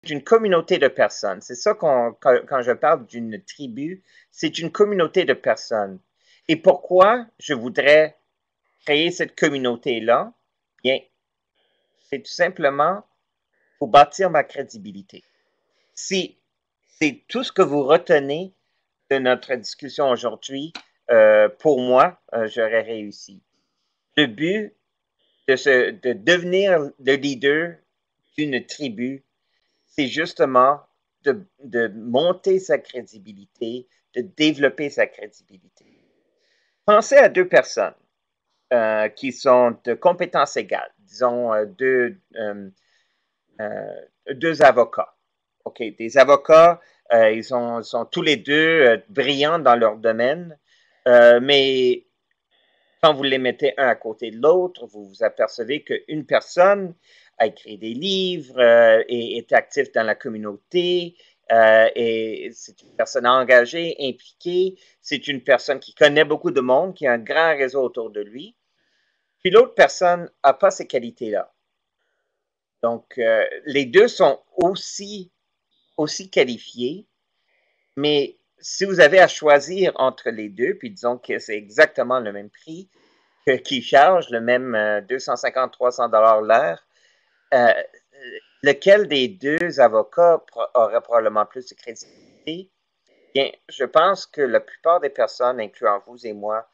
une communauté de personnes. C'est ça quand je parle d'une tribu, c'est une communauté de personnes. Et pourquoi je voudrais créer cette communauté-là? Bien, c'est tout simplement pour bâtir ma crédibilité. Si c'est tout ce que vous retenez de notre discussion aujourd'hui, pour moi, j'aurais réussi. Le but de devenir le leader d'une tribu, c'est justement de monter sa crédibilité, de développer sa crédibilité. Pensez à deux personnes qui sont de compétences égales, disons deux avocats. OK, des avocats, ils sont tous les deux brillants dans leur domaine, mais quand vous les mettez un à côté de l'autre, vous vous apercevez qu'une personne a écrit des livres et est active dans la communauté, et c'est une personne engagée, impliquée, c'est une personne qui connaît beaucoup de monde, qui a un grand réseau autour de lui. Puis l'autre personne n'a pas ces qualités-là. Donc, les deux sont aussi qualifiés, mais si vous avez à choisir entre les deux, puis disons que c'est exactement le même prix, qui charge le même 250-300 $ l'heure, euh, lequel des deux avocats aurait probablement plus de crédibilité? Bien, je pense que la plupart des personnes, incluant vous et moi,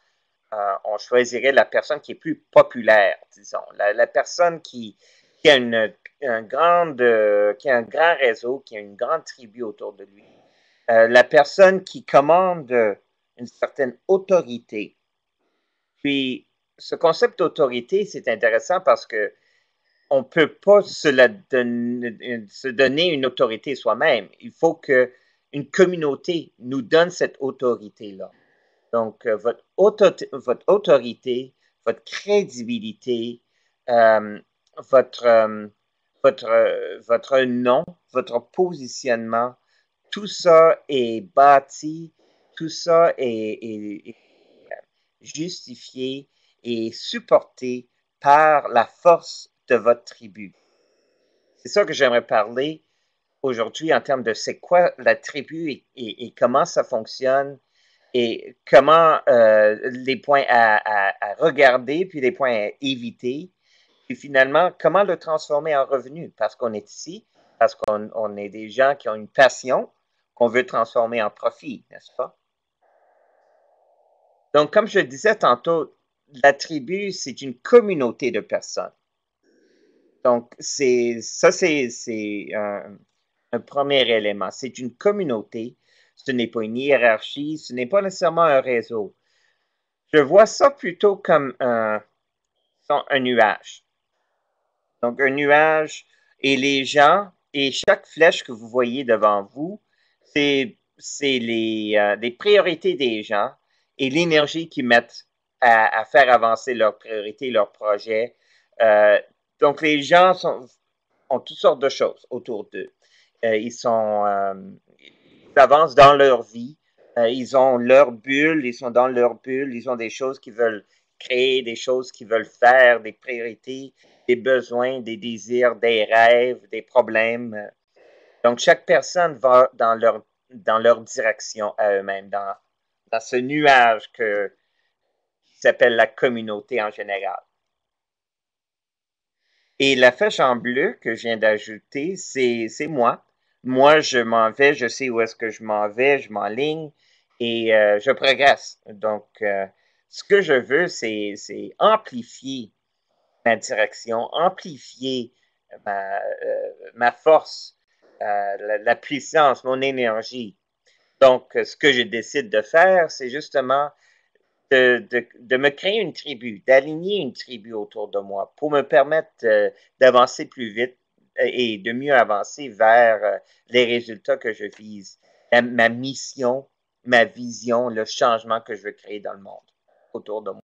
on choisirait la personne qui est plus populaire, disons, la personne qui a qui a un grand réseau, qui a une grande tribu autour de lui, la personne qui commande une certaine autorité. Puis, ce concept d'autorité, c'est intéressant parce que on ne peut pas se donner une autorité soi-même. Il faut qu'une communauté nous donne cette autorité-là. Donc, votre autorité, votre crédibilité, euh, votre, euh, votre nom, votre positionnement, tout ça est bâti, tout ça est justifié et supporté par la force de votre tribu. C'est ça que j'aimerais parler aujourd'hui en termes de c'est quoi la tribu et comment ça fonctionne et comment les points à regarder puis les points à éviter. Puis finalement, comment le transformer en revenu parce qu'on est ici, parce qu'on est des gens qui ont une passion qu'on veut transformer en profit, n'est-ce pas? Donc, comme je le disais tantôt, la tribu, c'est une communauté de personnes. Donc, c'est un premier élément. C'est une communauté. Ce n'est pas une hiérarchie, ce n'est pas nécessairement un réseau. Je vois ça plutôt comme un nuage. Donc, un nuage et les gens et chaque flèche que vous voyez devant vous, c'est les priorités des gens et l'énergie qu'ils mettent à faire avancer leurs priorités, leurs projets. Euh, donc, les gens ont toutes sortes de choses autour d'eux. Ils avancent dans leur vie. Ils ont leur bulle, ils sont dans leur bulle, ils ont des choses qu'ils veulent créer, des choses qu'ils veulent faire, des priorités, des besoins, des désirs, des rêves, des problèmes. Donc, chaque personne va dans leur direction à eux-mêmes, dans ce nuage qui s'appelle la communauté en général. Et la flèche en bleu que je viens d'ajouter, c'est moi. Moi, je m'en vais, je sais où est-ce que je m'en vais, je m'enligne et je progresse. Donc, ce que je veux, c'est amplifier ma direction, amplifier ma force, la puissance, mon énergie. Donc, ce que je décide de faire, c'est justement de me créer une tribu, d'aligner une tribu autour de moi pour me permettre d'avancer plus vite et de mieux avancer vers les résultats que je vise, ma mission, ma vision, le changement que je veux créer dans le monde autour de moi.